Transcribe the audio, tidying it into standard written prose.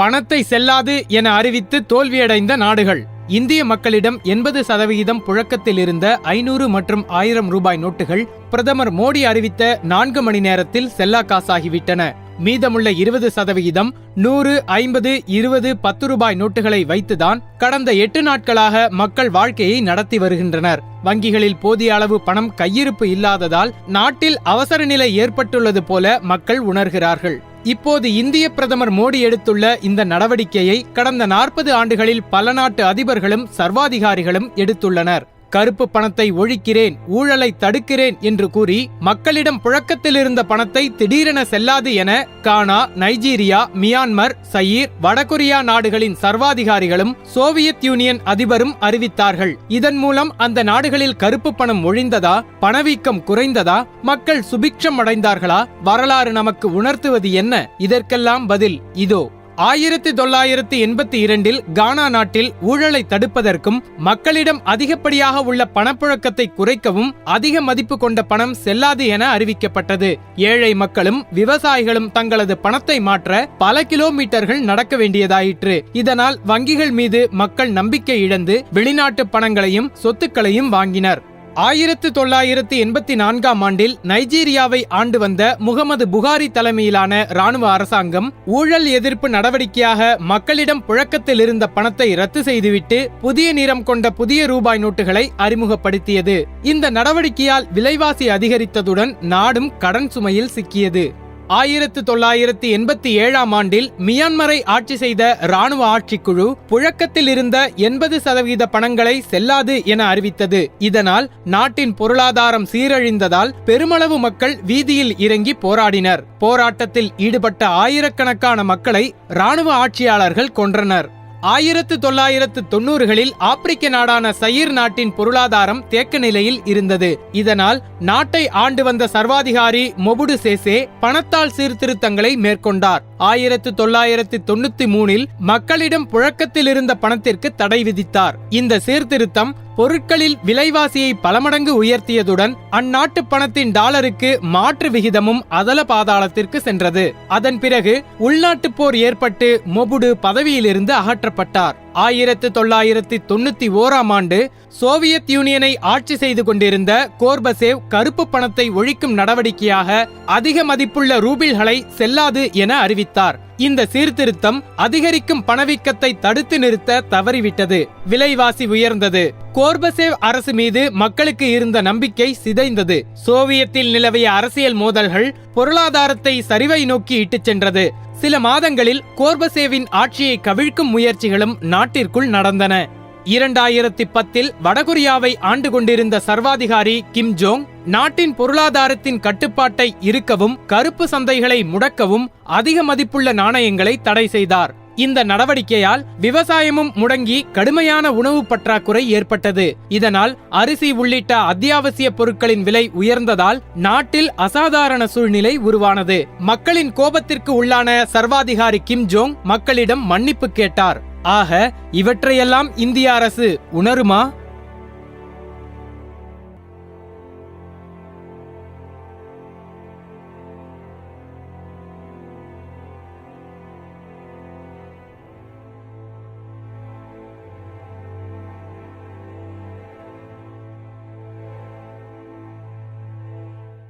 பணத்தை செல்லாது என அறிவித்து தோல்வியடைந்த நாடுகள். இந்திய மக்களிடம் 80% புழக்கத்தில் இருந்த 500 மற்றும் 1000 ரூபாய் நோட்டுகள் பிரதமர் மோடி அறிவித்த 4 மணி நேரத்தில் செல்லா காசாகிவிட்டன. மீதமுள்ள 20% 100, 50, 20, 10 ரூபாய் நோட்டுகளை வைத்துதான் கடந்த 8 நாட்களாக மக்கள் வாழ்க்கையை நடத்தி வருகின்றனர். வங்கிகளில் போதிய அளவு பணம் கையிருப்பு இல்லாததால் நாட்டில் அவசர நிலை ஏற்பட்டுள்ளது போல மக்கள் உணர்கிறார்கள். இப்போது இந்திய பிரதமர் மோடி எடுத்துள்ள இந்த நடவடிக்கையை கடந்த 40 ஆண்டுகளில் பல நாட்டு அதிபர்களும் சர்வாதிகாரிகளும் எடுத்துள்ளனர். கருப்பு பணத்தை ஒழிக்கிறேன், ஊழலை தடுக்கிறேன் என்று கூறி மக்களிடம் புழக்கத்தில் இருந்த பணத்தை திடீரென செல்லாது என கானா, நைஜீரியா, மியான்மர், சயீர், வடகொரியா நாடுகளின் சர்வாதிகாரிகளும் சோவியத் யூனியன் அதிபரும் அறிவித்தார்கள். இதன் மூலம் அந்த நாடுகளில் கருப்பு பணம் ஒழிந்ததா, பணவீக்கம் குறைந்ததா, மக்கள் சுபிக்ஷம் அடைந்தார்களா? வரலாறு நமக்கு உணர்த்துவது என்ன? இதற்கெல்லாம் பதில் இதோ. 1982 கானா நாட்டில் ஊழலை தடுப்பதற்கும் மக்களிடம் அதிகப்படியாக உள்ள பணப்புழக்கத்தை குறைக்கவும் அதிக மதிப்பு கொண்ட பணம் செல்லாது என அறிவிக்கப்பட்டது. ஏழை மக்களும் விவசாயிகளும் தங்களது பணத்தை மாற்ற பல கிலோமீட்டர்கள் நடக்க வேண்டியதாயிற்று. இதனால் வங்கிகள் மீது மக்கள் நம்பிக்கை இழந்து வெளிநாட்டு பணங்களையும் சொத்துக்களையும் வாங்கினர். 1984 ஆண்டில் நைஜீரியாவை ஆண்டு வந்த முகமது புகாரி தலைமையிலான ராணுவ அரசாங்கம் ஊழல் எதிர்ப்பு நடவடிக்கையாக மக்களிடம் புழக்கத்தில் இருந்த பணத்தை ரத்து செய்துவிட்டு புதிய நிறம் கொண்ட புதிய ரூபாய் நோட்டுகளை அறிமுகப்படுத்தியது. இந்த நடவடிக்கையால் விலைவாசி அதிகரித்ததுடன் நாடும் கடன் சுமையில் சிக்கியது. 1987 ஆண்டில் மியான்மரை ஆட்சி செய்த ராணுவ ஆட்சிக்குழு புழக்கத்தில் இருந்த 80% பணங்களை செல்லாது என அறிவித்தது. இதனால் நாட்டின் பொருளாதாரம் சீரழிந்ததால் பெருமளவு மக்கள் வீதியில் இறங்கி போராடினர். போராட்டத்தில் ஈடுபட்ட ஆயிரக்கணக்கான மக்களை ராணுவ ஆட்சியாளர்கள் கொன்றனர். 1990களில் ஆப்பிரிக்க நாடான சயீர் நாட்டின் பொருளாதாரம் தேக்க நிலையில் இருந்தது. இதனால் நாட்டை ஆண்டு வந்த சர்வாதிகாரி மொபுடு சேசே பணத்தால் சீர்திருத்தங்களை மேற்கொண்டார். 1993 மக்களிடம் புழக்கத்தில் இருந்த பணத்திற்கு தடை விதித்தார். இந்த சீர்திருத்தம் பொருட்களில் விலைவாசியை பல மடங்கு உயர்த்தியதுடன் அந்நாட்டு பணத்தின் டாலருக்கு மாற்று விகிதமும் அதல பாதாளத்திற்கு சென்றது. அதன் பிறகு உள்நாட்டு போர் ஏற்பட்டு மொபுடு பதவியிலிருந்து அகற்றப்பட்டார். 1991 ஆண்டு சோவியத் யூனியனை ஆட்சி செய்து கொண்டிருந்த கோர்பசேவ் கருப்பு பணத்தை ஒழிக்கும் நடவடிக்கையாக அதிக மதிப்புள்ள ரூபிள்களை செல்லாது என அறிவித்தார். இந்த சீர்திருத்தம் அதிகரிக்கும் பணவீக்கத்தை தடுத்து நிறுத்த தவறிவிட்டது. விலைவாசி உயர்ந்தது. கோர்பசேவ் அரசு மீது மக்களுக்கு இருந்த நம்பிக்கை சிதைந்தது. சோவியத்தில் நிலவிய அரசியல் மோதல்கள் பொருளாதாரத்தை சரிவை நோக்கி இட்டுச் சென்றது. சில மாதங்களில் கோர்பசேவின் ஆட்சியை கவிழ்க்கும் முயற்சிகளும் நாட்டிற்குள் நடந்தன. 2010 வடகொரியாவை ஆண்டு கொண்டிருந்த சர்வாதிகாரி கிம் ஜோங் நாட்டின் பொருளாதாரத்தின் கட்டுப்பாட்டை இறுக்கவும் கருப்பு சந்தைகளை முடக்கவும் அதிக மதிப்புள்ள நாணயங்களை தடை செய்தார். இந்த நடவடிக்கையால் விவசாயமும் முடங்கி கடுமையான உணவு பற்றாக்குறை ஏற்பட்டது. இதனால் அரிசி உள்ளிட்ட அத்தியாவசிய பொருட்களின் விலை உயர்ந்ததால் நாட்டில் அசாதாரண சூழ்நிலை உருவானது. மக்களின் கோபத்திற்கு உள்ளான சர்வாதிகாரி கிம் ஜோங் மக்களிடம் மன்னிப்பு கேட்டார். ஆக இவற்றையெல்லாம் இந்திய அரசு உணருமா?